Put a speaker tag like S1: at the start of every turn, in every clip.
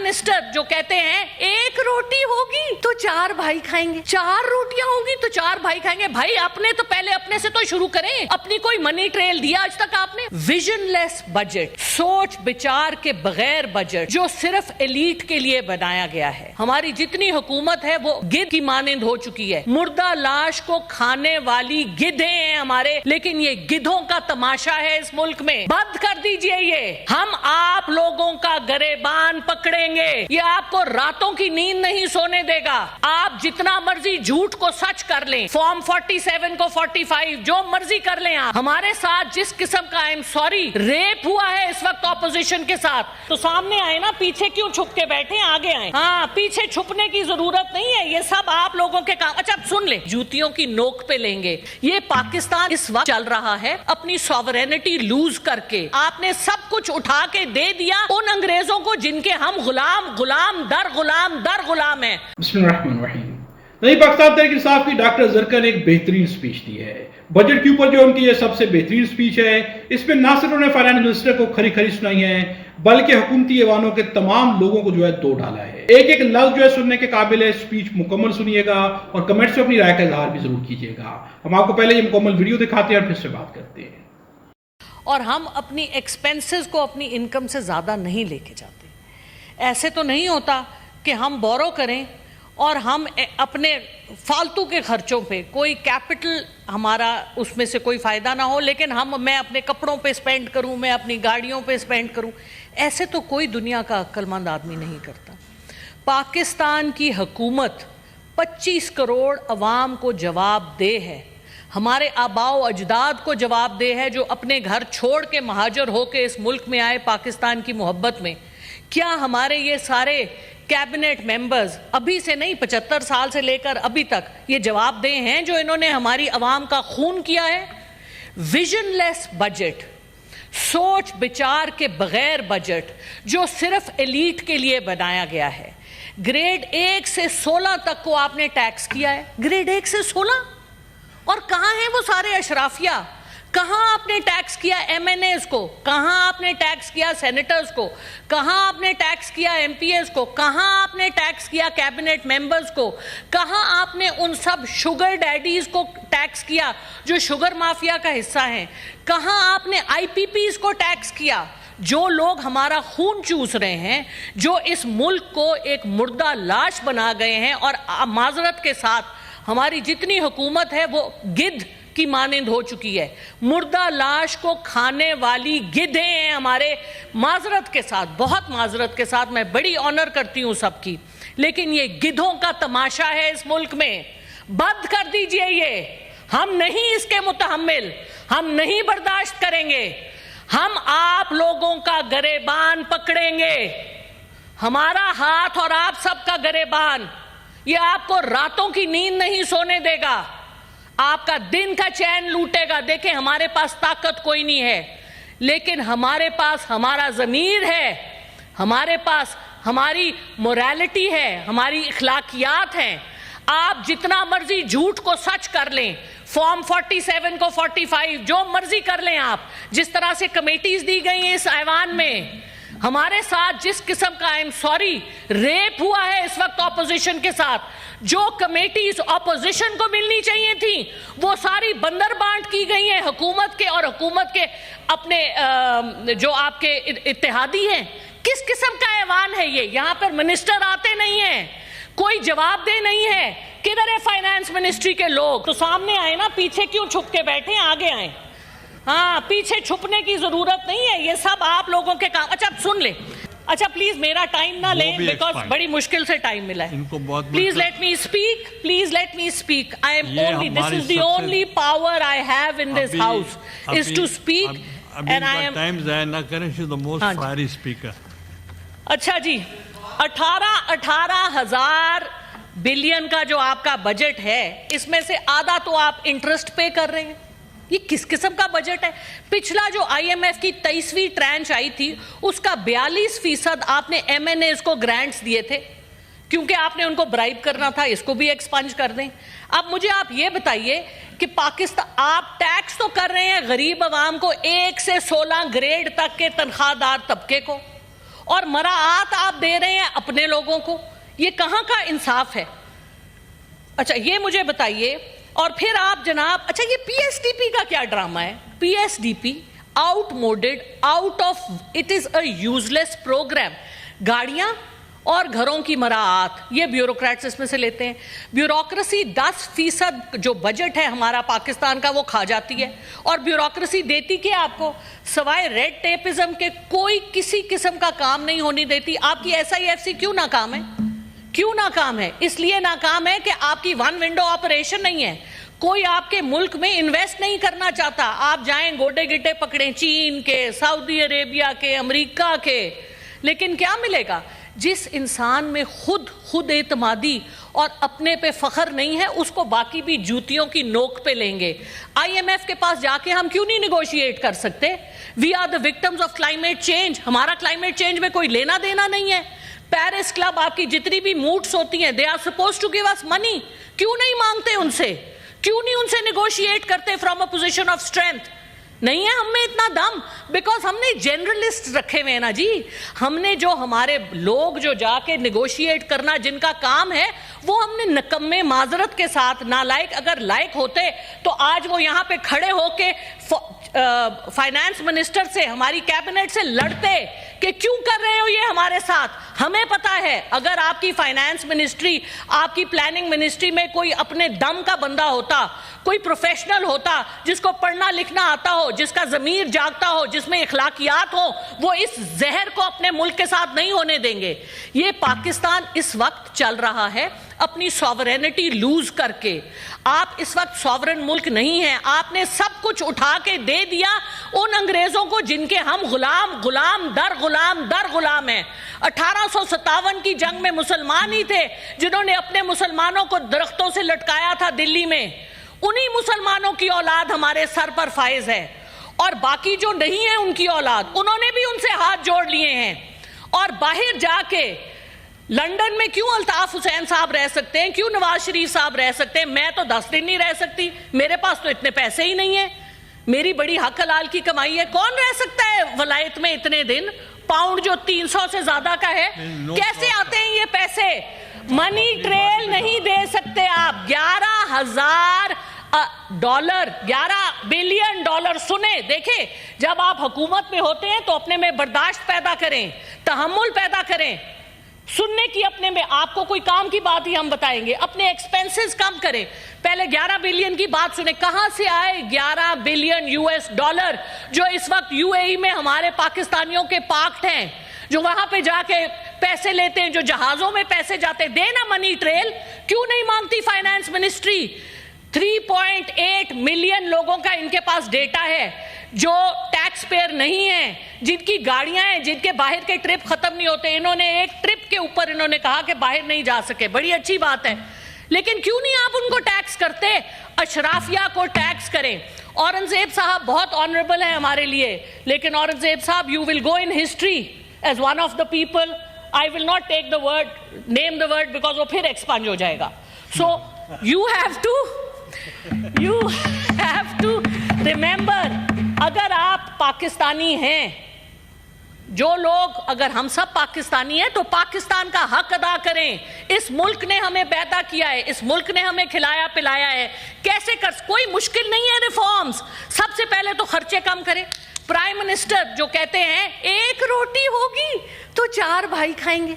S1: Minister جو کہتے ہیں ایک روٹی ہوگی تو 4 بھائی کھائیں گے, 4 روٹیاں ہوگی تو 4 بھائی کھائیں گے. بھائی اپنے تو پہلے اپنے سے تو شروع کریں. اپنی کوئی منی ٹریل دیا آج تک آپ نے؟ ویژن لیس بجٹ, سوچ بچار کے بغیر بجٹ جو صرف ایلیٹ کے لیے بنایا گیا ہے. ہماری جتنی حکومت ہے وہ گدھ کی مانند ہو چکی ہے. مردہ لاش کو کھانے والی گدھیں ہیں ہمارے, لیکن یہ گدھوں کا تماشا ہے اس ملک میں. بند کر دیجئے یہ. ہم آپ لوگوں کا گریبان پکڑیں گے. یہ آپ کو راتوں کی نیند نہیں سونے دے گا. آپ جتنا مرضی جھوٹ کو سچ کر لیں, فارم 47 کو 45 جو مرضی کر لیں. آپ ہمارے ساتھ جس قسم کا ریپ ہوا ہے اس وقت اپوزیشن کے ساتھ, تو سامنے آئے نا. پیچھے کیوں چھپ کے بیٹھے, آگے آئے. ہاں, پیچھے چھپنے کی ضرورت نہیں ہے. یہ سب آپ لوگوں کے کام. اچھا سن لیں, جوتیوں کی نوک پہ لیں گے. یہ پاکستان اس وقت چل رہا ہے اپنی سوورینٹی لوز کر کے. آپ نے سب کچھ اٹھا کے دے دیا ان انگریزوں کو جن کے ہم غلام در غلام ہیں.
S2: بسم اللہ الرحمن الرحیم. نئی پاکستان تحریک انصاف کی ڈاکٹر اظہر نے ایک بہترین سپیچ دی ہے. بجٹ کے اوپر جو ان کی یہ سب سے بہترین سپیچ ہے. اس میں نہ صرف انہوں نے فائنانس منسٹر کو کھری کھری سنائی ہے, بلکہ حکومتی ایوانوں کے تمام لوگوں کو جو ہے دو ڈالا ہے. ایک ایک لفظ جو ہے سننے کے قابل ہے. سپیچ مکمل سنیے گا اور کمنٹس میں اپنی رائے کا اظہار بھی ضرور کیجیے گا. ہم آپ کو پہلے یہ مکمل ویڈیو دکھاتے ہیں اور پھر سے بات کرتے ہیں.
S1: اور ہم اپنی ایکسپینسز کو اپنی انکم سے زیادہ نہیں لے کے جاتے. ایسے تو نہیں ہوتا کہ ہم بورو کریں اور ہم اپنے فالتو کے خرچوں پہ کوئی کیپٹل ہمارا اس میں سے کوئی فائدہ نہ ہو, لیکن میں اپنے کپڑوں پہ سپینڈ کروں, میں اپنی گاڑیوں پہ سپینڈ کروں. ایسے تو کوئی دنیا کا عقل مند آدمی نہیں کرتا. پاکستان کی حکومت 25 کروڑ عوام کو جواب دہ ہے. ہمارے آباء و اجداد کو جواب دہ ہے جو اپنے گھر چھوڑ کے مہاجر ہو کے اس ملک میں آئے پاکستان کی محبت میں. کیا ہمارے یہ سارے کیبنٹ ممبرز ابھی سے نہیں, 75 سال سے لے کر ابھی تک یہ جواب دہ ہیں جو انہوں نے ہماری عوام کا خون کیا ہے؟ ویژن لیس بجٹ, سوچ بچار کے بغیر بجٹ جو صرف ایلیٹ کے لیے بنایا گیا ہے. گریڈ 1 سے 16 تک کو آپ نے ٹیکس کیا ہے. گریڈ 1 سے 16. اور کہاں ہیں وہ سارے اشرافیہ؟ کہاں آپ نے ٹیکس کیا ایم این ایز کو, کہاں آپ نے ٹیکس کیا سینیٹرز کو, کہاں آپ نے ٹیکس کیا ایم پی ایز کو, کہاں آپ نے ٹیکس کیا کیبنٹ ممبرز کو, کہاں آپ نے ان سب شوگر ڈیڈیز کو ٹیکس کیا جو شوگر مافیا کا حصہ ہیں, کہاں آپ نے آئی پی پیز کو ٹیکس کیا جو لوگ ہمارا خون چوس رہے ہیں, جو اس ملک کو ایک مردہ لاش بنا گئے ہیں. اور معذرت کے ساتھ ہماری جتنی حکومت ہے وہ گدھ کی مانند ہو چکی ہے. مردہ لاش کو کھانے والی گدھیں ہیں ہمارے. معذرت کے ساتھ, بہت معذرت کے ساتھ, میں بڑی آنر کرتی ہوں سب کی, لیکن یہ گدھوں کا تماشا ہے اس ملک میں. بند کر دیجئے یہ. ہم نہیں اس کے متحمل, ہم نہیں برداشت کریں گے. ہم آپ لوگوں کا گریبان پکڑیں گے. ہمارا ہاتھ اور آپ سب کا گریبان یہ آپ کو راتوں کی نیند نہیں سونے دے گا, آپ کا دن کا چین لوٹے گا. دیکھیں, ہمارے پاس طاقت کوئی نہیں ہے, لیکن ہمارے پاس ہمارا ضمیر ہے, ہمارے پاس ہماری موریلٹی ہے, ہماری اخلاقیات ہیں. آپ جتنا مرضی جھوٹ کو سچ کر لیں, فارم 47 کو 45 جو مرضی کر لیں. آپ جس طرح سے کمیٹیز دی گئی ہیں اس ایوان میں, ہمارے ساتھ جس قسم کا ریپ ہوا ہے اس وقت اپوزیشن کے ساتھ, جو کمیٹیز اپوزیشن کو ملنی چاہیے تھیں وہ ساری بندر بانٹ کی گئی ہیں حکومت کے, اور حکومت کے اپنے جو آپ کے اتحادی ہیں. کس قسم کا ایوان ہے یہ؟ یہاں پر منسٹر آتے نہیں ہیں, کوئی جواب دہ نہیں ہے. کدھر ہے فائنانس منسٹری کے لوگ؟ تو سامنے آئے نا, پیچھے کیوں چھپ کے بیٹھے, آگے آئیں. ہاں, پیچھے چھپنے کی ضرورت نہیں ہے, یہ سب آپ لوگوں کے کام. اچھا سن لیں, اچھا پلیز میرا ٹائم نہ لیں, بیکاز بڑی مشکل سے ٹائم ملا ہے. Please let me speak, please let me speak. I am only, this is the only power I have in this house is to speak, and I am.
S3: Time ضائع نہ کریں, she is the most fiery speaker.
S1: اچھا جی, 18,000 billion کا جو آپ کا budget ہے, اس میں سے آدھا تو آپ انٹرسٹ پے کر رہے ہیں. یہ کس قسم کا بجٹ ہے؟ پچھلا جو آئی ایم ایف کی 23ویں ٹرانچ آئی تھی اس کا 42% آپ نے ایم این ایز کو گرانٹس دیے تھے, کیونکہ آپ نے ان کو برائب کرنا تھا. اس کو بھی ایکسپنج کر دیں. اب مجھے آپ یہ بتائیے کہ پاکستان, آپ ٹیکس تو کر رہے ہیں غریب عوام کو 1 سے 16 گریڈ تک کے تنخواہ دار طبقے کو, اور مراعات آپ دے رہے ہیں اپنے لوگوں کو. یہ کہاں کا انصاف ہے؟ اچھا یہ مجھے بتائیے. اور پھر آپ جناب, اچھا یہ پی ایس ڈی پی کا کیا ڈرامہ ہے؟ P S D P outmoded, out of, it is a useless program. گاڑیاں اور گھروں کی مراعات یہ بیوروکریٹس اس میں سے لیتے ہیں. بیوروکریسی 10% جو بجٹ ہے ہمارا پاکستان کا وہ کھا جاتی ہے. اور بیوروکریسی دیتی کہ آپ کو سوائے ریڈ ٹیپزم کے کوئی کسی قسم کا کام نہیں ہونے دیتی. آپ کی ایس آئی ایف سی کیوں ناکام ہے؟ کیوں ناکام ہے؟ اس لیے ناکام ہے کہ آپ کی ون ونڈو آپریشن نہیں ہے. کوئی آپ کے ملک میں انویسٹ نہیں کرنا چاہتا. آپ جائیں گوڈے گٹے پکڑیں چین کے, سعودی عربیہ کے, امریکہ کے, لیکن کیا ملے گا؟ جس انسان میں خود اعتمادی اور اپنے پہ فخر نہیں ہے اس کو باقی بھی جوتیوں کی نوک پہ لیں گے. آئی ایم ایف کے پاس جا کے ہم کیوں نہیں نیگوشیٹ کر سکتے؟ We are the victims of climate change. ہمارا کلائمیٹ چینج میں کوئی لینا دینا نہیں ہے. پیرس کلب آپ کی جتنی بھی موٹس ہوتی ہیں, they are suppose to give us money. کیوں نہیں مانگتے ان سے؟ کیوں نہیں ان سے نیگوشیٹ کرتے from a position of strength? نہیں ہے ہم میں اتنا دم, بیکاز ہم نے جنرلسٹ رکھے ہوئے ہیں نا جی. ہم نے جو ہمارے لوگ جو جا کے نیگوشیٹ کرنا جن کا کام ہے وہ ہم نے نکمے معذرت کے ساتھ نالائق, اگر لائق ہوتے تو آج وہ یہاں پہ کھڑے ہو کے فائنانس منسٹر سے, ہماری کیبنٹ سے لڑتے کہ کیوں کر رہے ہو یہ ہمارے ساتھ. ہمیں پتا ہے اگر آپ کی فائنانس منسٹری, آپ کی پلاننگ منسٹری میں کوئی اپنے دم کا بندہ ہوتا, کوئی پروفیشنل ہوتا جس کو پڑھنا لکھنا آتا ہو, جس کا ضمیر جاگتا ہو, جس میں اخلاقیات ہو, وہ اس زہر کو اپنے ملک کے ساتھ نہیں ہونے دیں گے. یہ پاکستان اس وقت چل رہا ہے اپنی سوورینٹی لوز کر کے. آپ اس وقت سوورن ملک نہیں ہیں. آپ نے سب کچھ اٹھا کے دے دیا ان انگریزوں کو جن کے ہم غلام در غلام ہیں. 1857 کی جنگ میں مسلمان ہی تھے جنہوں نے اپنے مسلمانوں کو درختوں سے لٹکایا تھا دلی میں. انہی مسلمانوں کی اولاد ہمارے سر پر فائز ہے, اور باقی جو نہیں ہے ان کی اولاد, انہوں نے بھی ان سے ہاتھ جوڑ لیے ہیں. اور باہر جا کے لنڈن میں کیوں الطاف حسین صاحب رہ سکتے ہیں, کیوں نواز شریف صاحب رہ سکتے ہیں, میں تو 10 دن نہیں رہ سکتی. میرے پاس تو اتنے پیسے ہی نہیں ہیں, میری بڑی حق حلال کی کمائی ہے. کون رہ سکتا ہے ولایت میں اتنے دن؟ پاؤنڈ جو 300 سے زیادہ کا ہے, کیسے آتے ہیں یہ پیسے؟ منی ٹریل نہیں دے سکتے آپ. 11,000 ڈالر, 11 بلین ڈالر. سنیں دیکھیں, جب آپ حکومت میں ہوتے ہیں تو اپنے میں برداشت پیدا کریں, تحمل پیدا کریں. سننے کی اپنے میں, آپ کو کوئی کام کی بات ہی ہم بتائیں گے, اپنے ایکسپینسز کم کریں. پہلے 11 بلین کی بات سنیں, کہاں سے آئے 11 بلین US ڈالر جو اس وقت UAE میں ہمارے پاکستانیوں کے پارکڈ ہیں, جو وہاں پہ جا کے پیسے لیتے ہیں, جو جہازوں میں پیسے جاتے ہیں. دینا منی ٹریل. کیوں نہیں مانگتی فائنانس منسٹری؟ 3.8 ملین لوگوں کا ان کے پاس ڈیٹا ہے جو ٹیکس پیئر نہیں ہیں, جن کی گاڑیاں ہیں, جن کے باہر کے ٹرپ ختم نہیں ہوتے. انہوں نے ایک ٹرپ کے اوپر انہوں نے کہا کہ باہر نہیں جا سکے, بڑی اچھی بات ہے, لیکن کیوں نہیں آپ ان کو ٹیکس کرتے؟ اشرافیہ کو ٹیکس کریں. اورنگزیب صاحب بہت آنریبل ہیں ہمارے لیے, لیکن اورنگزیب صاحب you will go in history as one of the people. I will not take the word, name the word, because وہ پھر ایکسپانج ہو جائے گا. So you have to remember, اگر آپ پاکستانی ہیں, جو لوگ, اگر ہم سب پاکستانی ہیں تو پاکستان کا حق ادا کریں. اس ملک نے ہمیں پیدا کیا ہے, اس ملک نے ہمیں کھلایا پلایا ہے. کیسے کوئی مشکل نہیں ہے ریفارمز. سب سے پہلے تو خرچے کم کریں. پرائم منسٹر جو کہتے ہیں 1 روٹی ہوگی تو 4 بھائی کھائیں گے,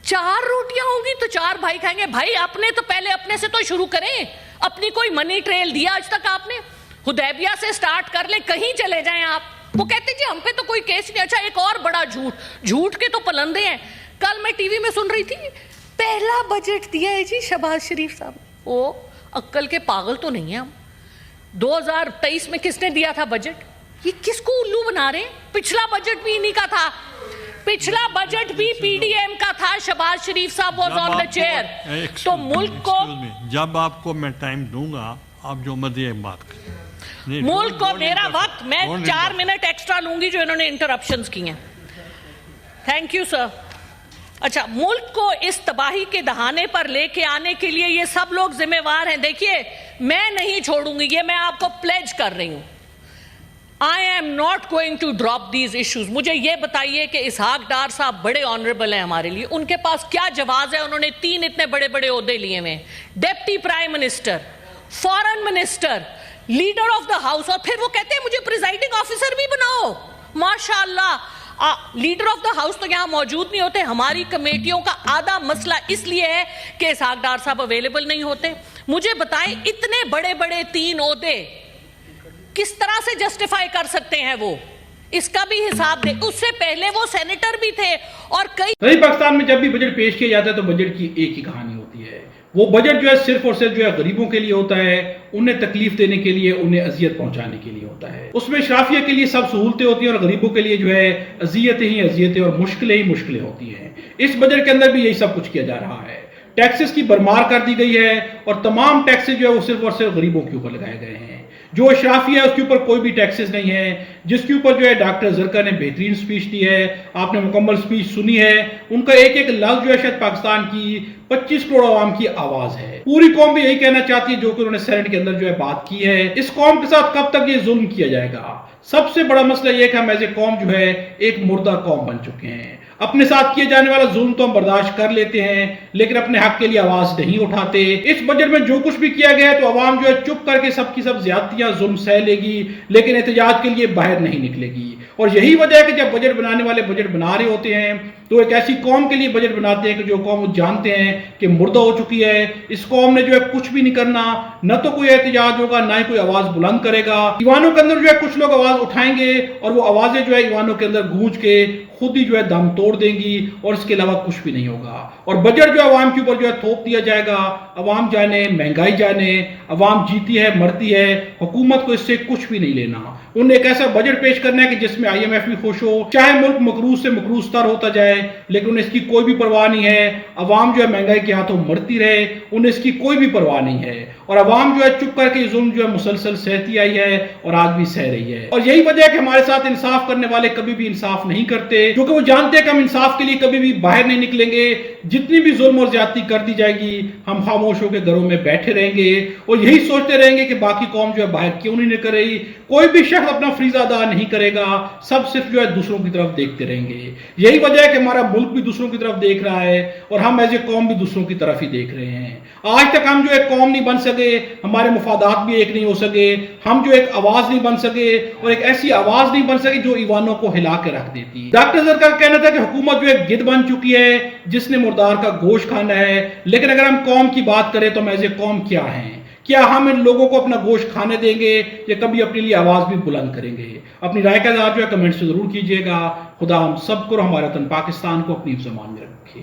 S1: 4 روٹیاں ہوگی تو 4 بھائی کھائیں گے. بھائی اپنے تو پہلے اپنے سے تو شروع کریں. اپنی کوئی منی ٹریل دیا آج تک آپ نے؟ حدیبیہ سے سٹارٹ کر لیں, کہیں چلے جائیں آپ. وہ کہتے جی ہم پہ تو کوئی کیس نہیں. اچھا ایک اور بڑا جھوٹ کے تو پلندے ہیں. کل میں ٹی وی میں سن رہی تھی, پہلا بجٹ دیا ہے جی شہباز شریف صاحب. وہ عقل کے پاگل تو نہیں ہیں ہم. 2023 میں کس نے دیا تھا بجٹ؟ یہ کس کو الو بنا رہے ہیں؟ پچھلا بجٹ بھی انہی کا تھا, پچھلا بجٹ بھی پی ڈی ایم کا تھا. شہباز شریف صاحب واز آن دا چیئر. تو ملک کو,
S3: جب آپ کو میں ٹائم دوں گا آپ جو مرضی بات کریں.
S1: ملک کو میرا وقت, میں 4 منٹ ایکسٹرا لوں گی جو انہوں نے انٹرپشنز کی ہیں. Thank you sir. اچھا, ملک کو اس تباہی کے دہانے پر لے کے آنے کے لیے یہ سب لوگ ذمہ وار ہیں. دیکھیے میں نہیں چھوڑوں گی, یہ میں آپ کو پلیج کر رہی ہوں. I am not going to drop these issues. مجھے یہ بتائیے کہ اسحاق ڈار صاحب بڑے آنریبل ہیں ہمارے لیے, ان کے پاس کیا جواز ہے؟ انہوں نے 3 اتنے بڑے بڑے عہدے لیے ہوئے, deputy prime minister, foreign minister, leader of the house, اور پھر وہ کہتے ہیں مجھے پریزائڈنگ آفیسر بھی بناؤ. ماشاء اللہ, لیڈر آف دا ہاؤس تو یہاں موجود نہیں ہوتے. ہماری کمیٹیوں کا آدھا مسئلہ اس لیے ہے کہ اسحاق ڈار صاحب اویلیبل نہیں ہوتے. مجھے بتائیں اتنے بڑے بڑے 3 عہدے کس طرح سے جسٹیفائی کر سکتے ہیں؟ وہ اس کا بھی حساب دیں. اس سے پہلے وہ سینیٹر بھی تھے اور کئی.
S2: پاکستان میں جب بھی بجٹ پیش کیا جاتا ہے تو بجٹ کی ایک ہی کہانی ہوتی ہے. وہ بجٹ جو ہے صرف اور صرف جو ہے غریبوں کے لیے ہوتا ہے, انہیں تکلیف دینے کے لیے, انہیں اذیت پہنچانے کے لیے ہوتا ہے. اس میں اشرافیہ کے لیے سب سہولتیں ہوتی ہیں اور غریبوں کے لیے جو ہے اذیتیں ہی اذیتیں اور مشکلیں ہی مشکلیں ہوتی ہیں. اس بجٹ کے اندر بھی یہی سب کچھ کیا جا رہا ہے. ٹیکسز کی بھرمار کر دی گئی ہے اور تمام ٹیکسز جو ہے وہ صرف اور صرف غریبوں کے اوپر لگائے گئے ہیں. جو اشرافی ہے اس کے اوپر کوئی بھی ٹیکسز نہیں ہے. جس کے اوپر جو ہے ڈاکٹر زرکا نے بہترین سپیچ دی ہے, آپ نے مکمل سپیچ سنی ہے. ان کا ایک ایک لفظ جو ہے شاید پاکستان کی 25 کروڑ عوام کی آواز ہے. پوری قوم بھی یہی کہنا چاہتی ہے جو کہ انہوں نے سینٹ کے اندر جو ہے بات کی ہے. اس قوم کے ساتھ کب تک یہ ظلم کیا جائے گا؟ سب سے بڑا مسئلہ یہ کہ ہم ایز اے قوم جو ہے ایک مردہ قوم بن چکے ہیں. اپنے ساتھ کیے جانے والا ظلم تو ہم برداشت کر لیتے ہیں لیکن اپنے حق کے لیے آواز نہیں اٹھاتے. اس بجٹ میں جو کچھ بھی کیا گیا ہے تو عوام جو ہے چپ کر کے سب کی سب زیادتیاں ظلم سہ لے گی لیکن احتجاج کے لیے باہر نہیں نکلے گی. اور یہی وجہ ہے کہ جب بجٹ بنانے والے بجٹ بنا رہے ہوتے ہیں تو ایک ایسی قوم کے لیے بجٹ بناتے ہیں کہ جو قوم جانتے ہیں کہ مردہ ہو چکی ہے. اس قوم نے جو ہے کچھ بھی نہیں کرنا, نہ تو کوئی احتجاج ہوگا نہ ہی کوئی آواز بلند کرے گا. ایوانوں کے اندر جو ہے کچھ لوگ آواز اٹھائیں گے اور وہ آوازیں جو ہے ایوانوں کے اندر گونج کے خود ہی جو ہے دم توڑ دیں گی اور اس کے علاوہ کچھ بھی نہیں ہوگا. اور بجٹ جو عوام کے اوپر جو ہے تھوپ دیا جائے گا. عوام جانے, مہنگائی جانے, عوام جیتی ہے مرتی ہے, حکومت کو اس سے کچھ بھی نہیں لینا. انہیں ایک ایسا بجٹ پیش کرنا ہے کہ جس میں IMF بھی خوش ہو, چاہے ملک مقروض سے مقروض تر ہوتا جائے لیکن انہیں اس کی کوئی بھی پرواہ نہیں ہے. عوام جو ہے مہنگائی کے ہاتھوں مرتی رہے, انہیں اس کی کوئی بھی پرواہ نہیں ہے. اور عوام جو ہے چپ کر کے ظلم جو ہے مسلسل سہتی آئی ہے اور آج بھی سہ رہی ہے. اور یہی وجہ ہے کہ ہمارے ساتھ انصاف کرنے والے کبھی بھی انصاف نہیں کرتے کیونکہ وہ جانتے ہیں کہ ہم انصاف کے لیے کبھی بھی باہر نہیں نکلیں گے. جتنی بھی ظلم اور زیادتی کر دی جائے گی ہم خاموش ہو کے گھروں میں بیٹھے رہیں گے اور یہی سوچتے رہیں گے کہ باقی قوم جو ہے باہر کیوں نہیں نکل رہی. کوئی بھی شخص اپنا فریضہ ادا نہیں کرے گا, سب صرف جو ہے دوسروں کی طرف دیکھتے رہیں گے. یہی وجہ ہے کہ ہمارا ملک بھی دوسروں کی طرف دیکھ رہا ہے اور ہم ایز اے قوم بھی دوسروں کی طرف ہی دیکھ رہے ہیں. آج تک ہم جو ایک قوم نہیں بن سکے, ہمارے مفادات بھی ایک نہیں ہو سکے, ہم جو ایک آواز نہیں بن سکے اور ایک ایسی آواز نہیں بن سکے جو ایوانوں کو ہلا کے رکھ دیتی. ڈاکٹر زرکا کا کہنا تھا کہ حکومت جو ایک گدھ بن چکی ہے جس نے مردار کا گوشت کھانا ہے. لیکن اگر ہم قوم کی بات کریں تو ہم ایز اے قوم کیا ہیں؟ کیا ہم ان لوگوں کو اپنا گوشت کھانے دیں گے یا کبھی اپنے لیے آواز بھی بلند کریں گے؟ اپنی رائے کا اظہار جو ہے کمنٹ سے ضرور کیجیے گا. خدا ہم سب کو اور ہمارے وطن پاکستان کو اپنی زمان میں رکھے.